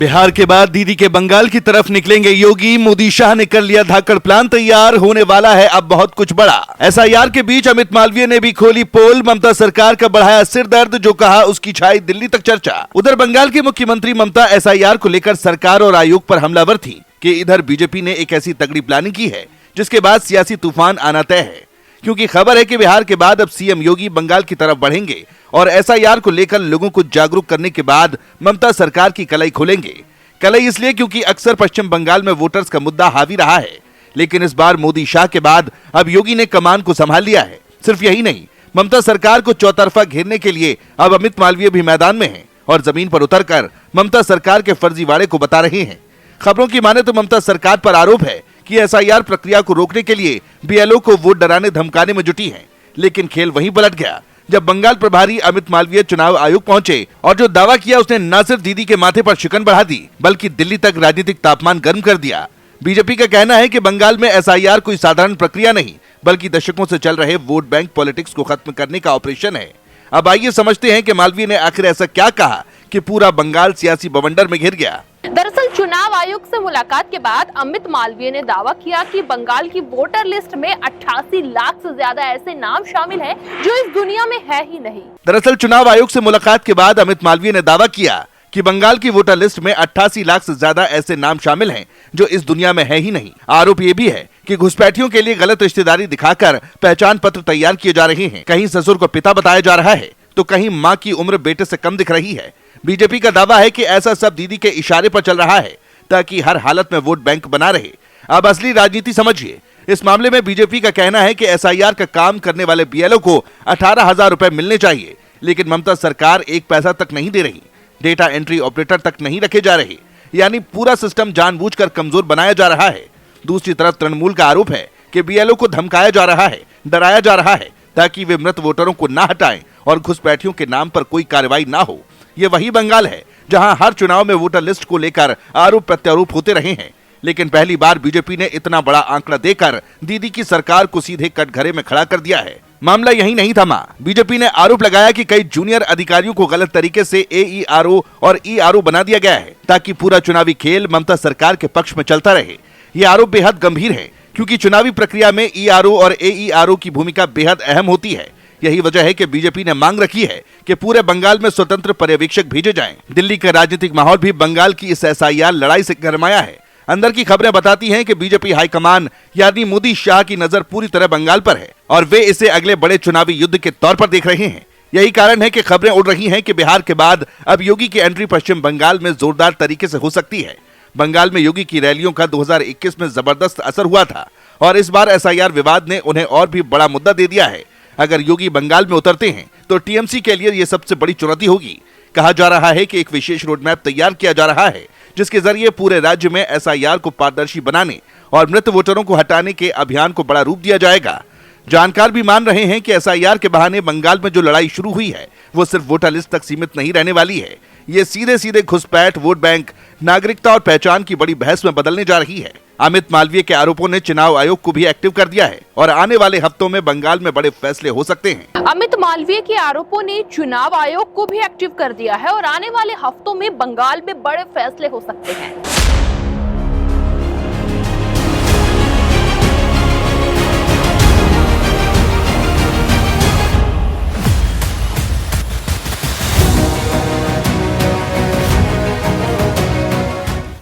बिहार के बाद दीदी के बंगाल की तरफ निकलेंगे योगी। मोदी शाह ने कर लिया धाकड़ प्लान तैयार, होने वाला है अब बहुत कुछ बड़ा। एसआईआर के बीच अमित मालवीय ने भी खोली पोल, ममता सरकार का बढ़ाया सिरदर्द, जो कहा उसकी छाई दिल्ली तक चर्चा। उधर बंगाल की मुख्यमंत्री ममता एसआईआर को लेकर सरकार और आयोग पर हमलावर थी कि इधर बीजेपी ने एक ऐसी तगड़ी प्लानिंग की है जिसके बाद सियासी तूफान आना तय है, क्योंकि खबर है कि बिहार के बाद अब सीएम योगी बंगाल की तरफ बढ़ेंगे और एसआईआर को लेकर लोगों को जागरूक करने के बाद ममता सरकार की कलाई खोलेंगे। कलाई इसलिए क्योंकि अक्सर पश्चिम बंगाल में वोटर्स का मुद्दा हावी रहा है, लेकिन इस बार मोदी शाह के बाद अब योगी ने कमान को संभाल लिया है। सिर्फ यही नहीं, ममता सरकार को चौतरफा घेरने के लिए अब अमित मालवीय भी मैदान में हैं और जमीन पर उतरकर ममता सरकार के फर्जीवाड़े को बता रहे हैं। खबरों की माने तो ममता सरकार पर आरोप है कि एसआईआर प्रक्रिया को रोकने के लिए बीएलओ को वोट डराने धमकाने में जुटी है, लेकिन खेल वहीं पलट गया जब बंगाल प्रभारी अमित मालवीय चुनाव आयोग पहुंचे और जो दावा किया उसने न सिर्फ दीदी के माथे पर शिकन बढ़ा दी बल्कि दिल्ली तक राजनीतिक तापमान गर्म कर दिया। बीजेपी का कहना है कि बंगाल में एसआईआर कोई साधारण प्रक्रिया नहीं बल्कि दशकों से चल रहे वोट बैंक पॉलिटिक्स को खत्म करने का ऑपरेशन है। अब आइए समझते हैं कि मालवीय ने आखिर ऐसा क्या कहा कि पूरा बंगाल सियासी बवंडर में घिर गया। दरअसल चुनाव आयोग से मुलाकात के बाद अमित मालवीय ने दावा किया कि बंगाल की वोटर लिस्ट में 88 लाख से ज्यादा ऐसे नाम शामिल हैं जो इस दुनिया में है ही नहीं। दरअसल चुनाव आयोग से मुलाकात के बाद अमित मालवीय ने दावा किया कि बंगाल की वोटर लिस्ट में 88 लाख से ज्यादा ऐसे नाम शामिल हैं जो इस दुनिया में है ही नहीं। आरोप ये भी है कि घुसपैठियों के लिए गलत रिश्तेदारी दिखाकर पहचान पत्र तैयार किए जा रहे हैं। कहीं ससुर को पिता बताया जा रहा है तो कहीं माँ की उम्र बेटे से कम दिख रही है। बीजेपी का दावा है कि ऐसा सब दीदी के इशारे पर चल रहा है ताकि हर हालत में वोट बैंक बना रहे। अब असली राजनीति समझिए। इस मामले में बीजेपी का कहना है कि एसआईआर का काम करने वाले बीएलओ को 18,000 रुपए मिलने चाहिए, लेकिन ममता सरकार एक पैसा तक नहीं दे रही। डेटा एंट्री ऑपरेटर तक नहीं रखे जा रहे, यानी पूरा सिस्टम जानबूझकर कमजोर बनाया जा रहा है। दूसरी तरफ तृणमूल का आरोप है कि बीएलओ को धमकाया जा रहा है, डराया जा रहा है ताकि वे मृत वोटरों को ना हटाएं और घुसपैठियों के नाम पर कोई कार्रवाई ना हो। ये वही बंगाल है जहां हर चुनाव में वोटर लिस्ट को लेकर आरोप प्रत्यारोप होते रहे हैं, लेकिन पहली बार बीजेपी ने इतना बड़ा आंकड़ा देकर दीदी की सरकार को सीधे कटघरे में खड़ा कर दिया है। मामला यही नहीं थमा। बीजेपी ने आरोप लगाया कि कई जूनियर अधिकारियों को गलत तरीके से एईआरओ और ईआरओ बना दिया गया है ताकि पूरा चुनावी खेल ममता सरकार के पक्ष में चलता रहे। ये आरोप बेहद गंभीर है क्योंकि चुनावी प्रक्रिया में ईआरओ और एईआरओ की भूमिका बेहद अहम होती है। यही वजह है कि बीजेपी ने मांग रखी है कि पूरे बंगाल में स्वतंत्र पर्यवेक्षक भेजे जाएं। दिल्ली का राजनीतिक माहौल भी बंगाल की इस एसआईआर लड़ाई से गरमाया है। अंदर की खबरें बताती हैं कि बीजेपी हाईकमान यानी मोदी शाह की नजर पूरी तरह बंगाल पर है और वे इसे अगले बड़े चुनावी युद्ध के तौर पर देख रहे हैं। यही कारण है कि खबरें उड़ रही हैं कि बिहार के बाद अब योगी की एंट्री पश्चिम बंगाल में जोरदार तरीके से हो सकती है। बंगाल में योगी की रैलियों का 2021 में जबरदस्त असर हुआ था और इस बार एसआईआर विवाद ने उन्हें और भी बड़ा मुद्दा दे दिया है। अगर योगी बंगाल में उतरते हैं तो टीएमसी के लिए यह सबसे बड़ी चुनौती होगी। कहा जा रहा है कि एक विशेष रोडमैप तैयार किया जा रहा है जिसके जरिए पूरे राज्य में एसआईआर को पारदर्शी बनाने और मृत वोटरों को हटाने के अभियान को बड़ा रूप दिया जाएगा। जानकार भी मान रहे हैं कि एसआईआर के बहाने बंगाल में जो लड़ाई शुरू हुई है वो सिर्फ वोटर लिस्ट तक सीमित नहीं रहने वाली है। ये सीधे सीधे घुसपैठ, वोट बैंक, नागरिकता और पहचान की बड़ी बहस में बदलने जा रही है। अमित मालवीय के आरोपों ने चुनाव आयोग को भी एक्टिव कर दिया है और आने वाले हफ्तों में बंगाल में बड़े फैसले हो सकते हैं। अमित मालवीय के आरोपों ने चुनाव आयोग को भी एक्टिव कर दिया है और आने वाले हफ्तों में बंगाल में बड़े फैसले हो सकते हैं।